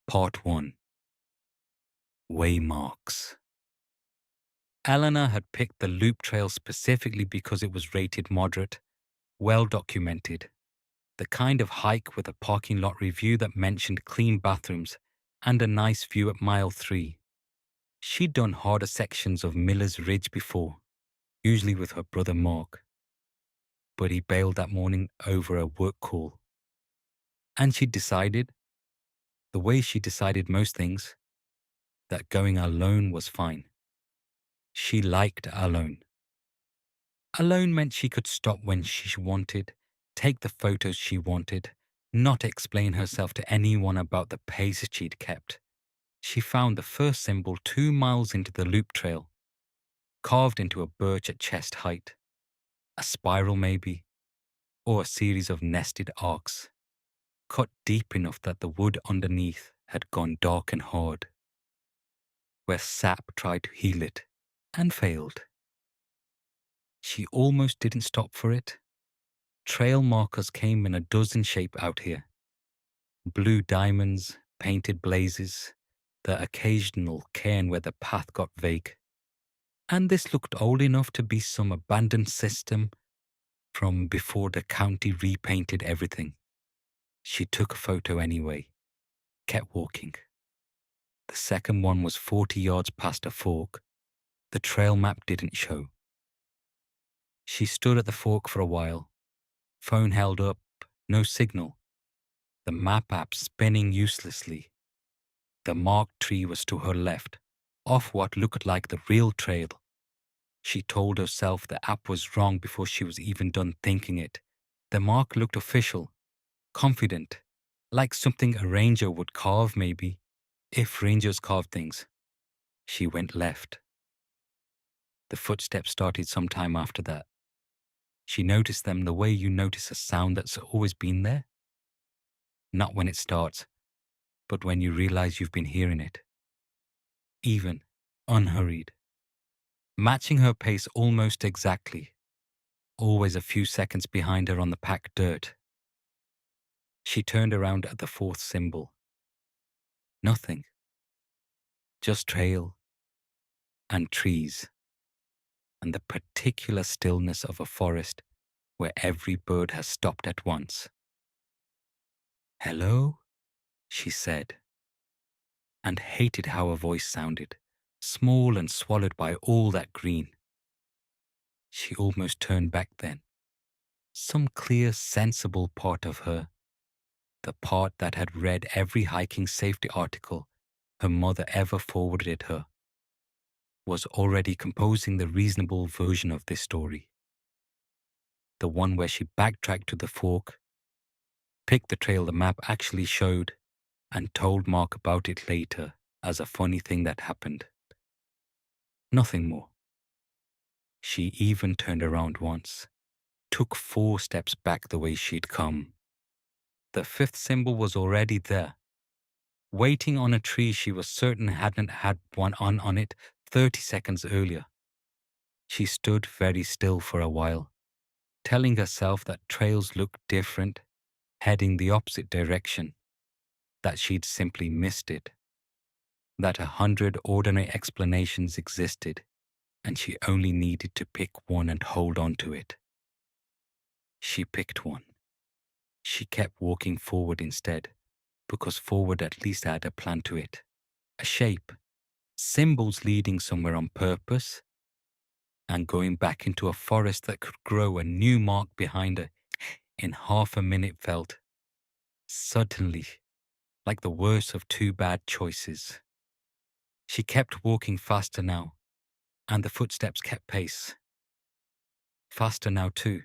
Part 1. Waymarks. Eleanor had picked the loop trail specifically because it was rated moderate, well documented, the kind of hike with a parking lot review that mentioned clean bathrooms and a nice view at mile 3. She'd done harder sections of Miller's Ridge before, usually with her brother Mark, but he bailed that morning over a work call. And she'd decided, the way she decided most things, that going alone was fine. She liked alone. Alone meant she could stop when she wanted, take the photos she wanted, not explain herself to anyone about the pace she'd kept. She found the first symbol 2 miles into the loop trail, carved into a birch at chest height. A spiral maybe, or a series of nested arcs, cut deep enough that the wood underneath had gone dark and hard, where sap tried to heal it and failed. She almost didn't stop for it. Trail markers came in a dozen shapes out here. Blue diamonds, painted blazes, the occasional cairn where the path got vague. And this looked old enough to be some abandoned system from before the county repainted everything. She took a photo anyway, kept walking. The second one was 40 yards past a fork. The trail map didn't show. She stood at the fork for a while. Phone held up, no signal. The map app spinning uselessly. The marked tree was to her left, off what looked like the real trail. She told herself the app was wrong before she was even done thinking it. The mark looked official, confident, like something a ranger would carve maybe, if rangers carved things. She went left. The footsteps started sometime after that. She noticed them the way you notice a sound that's always been there. Not when it starts, but when you realize you've been hearing it. Even, unhurried. Matching her pace almost exactly. Always a few seconds behind her on the packed dirt. She turned around at the fourth symbol. Nothing. Just trail and trees and the particular stillness of a forest where every bird has stopped at once. Hello? She said, and hated how her voice sounded, small and swallowed by all that green. She almost turned back then. Some clear, sensible part of her, the part that had read every hiking safety article her mother ever forwarded her, was already composing the reasonable version of this story. The one where she backtracked to the fork, picked the trail the map actually showed, and told Mark about it later as a funny thing that happened. Nothing more. She even turned around once, took 4 steps back the way she'd come. The 5th symbol was already there, waiting on a tree she was certain hadn't had one on it 30 seconds earlier. She stood very still for a while, telling herself that trails looked different, heading the opposite direction, that she'd simply missed it, that 100 ordinary explanations existed, and she only needed to pick one and hold on to it. She picked one. She kept walking forward instead, because forward at least had a plan to it, a shape, symbols leading somewhere on purpose, and going back into a forest that could grow a new mark behind her in half a minute felt, suddenly, like the worst of 2 bad choices. She kept walking faster now, and the footsteps kept pace. Faster now too.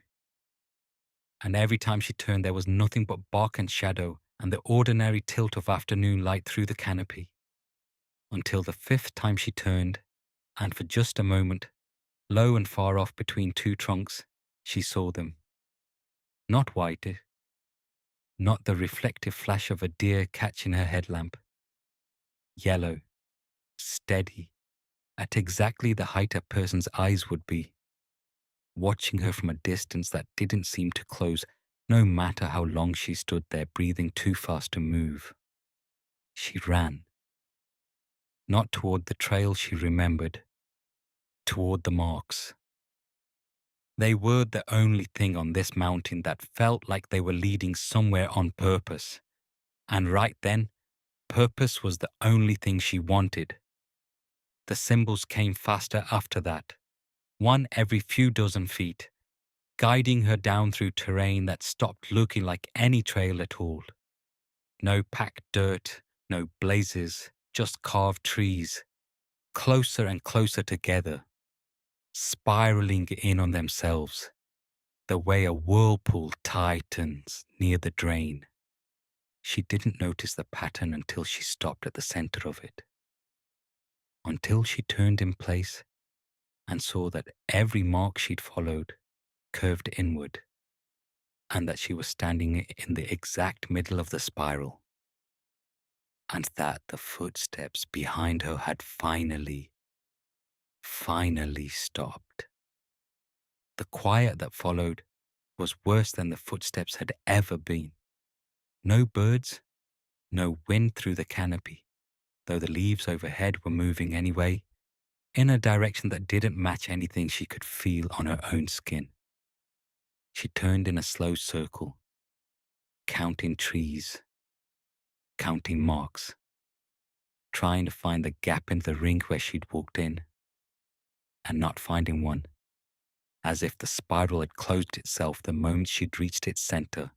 And every time she turned there was nothing but bark and shadow and the ordinary tilt of afternoon light through the canopy. Until the 5th time she turned, and for just a moment, low and far off between 2 trunks, she saw them. Not white, not the reflective flash of a deer catching her headlamp. Yellow, steady, at exactly the height a person's eyes would be, watching her from a distance that didn't seem to close, no matter how long she stood there breathing too fast to move. She ran, not toward the trail she remembered, toward the marks. They were the only thing on this mountain that felt like they were leading somewhere on purpose. And right then, purpose was the only thing she wanted. The symbols came faster after that, one every few dozen feet, guiding her down through terrain that stopped looking like any trail at all. No packed dirt, no blazes, just carved trees, closer and closer together, spiraling in on themselves, the way a whirlpool tightens near the drain. She didn't notice the pattern until she stopped at the center of it. Until she turned in place and saw that every mark she'd followed curved inward, and that she was standing in the exact middle of the spiral, and that the footsteps behind her had finally stopped. The quiet that followed was worse than the footsteps had ever been. No birds, no wind through the canopy, though the leaves overhead were moving anyway, in a direction that didn't match anything she could feel on her own skin. She turned in a slow circle, counting trees, counting marks, trying to find the gap in the ring where she'd walked in, and not finding one, as if the spiral had closed itself the moment she'd reached its center,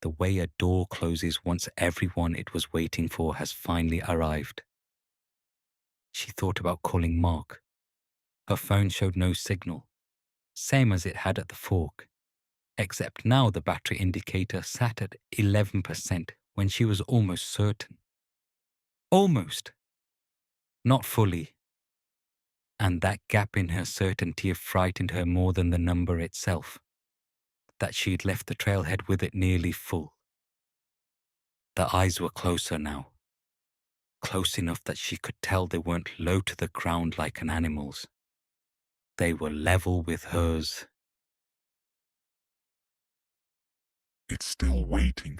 the way a door closes once everyone it was waiting for has finally arrived. She thought about calling Mark. Her phone showed no signal, same as it had at the fork, except now the battery indicator sat at 11% when she was almost certain. Almost. Not fully. And that gap in her certainty frightened her more than the number itself, that she'd left the trailhead with it nearly full. The eyes were closer now, close enough that she could tell they weren't low to the ground like an animal's. They were level with hers. It's still waiting.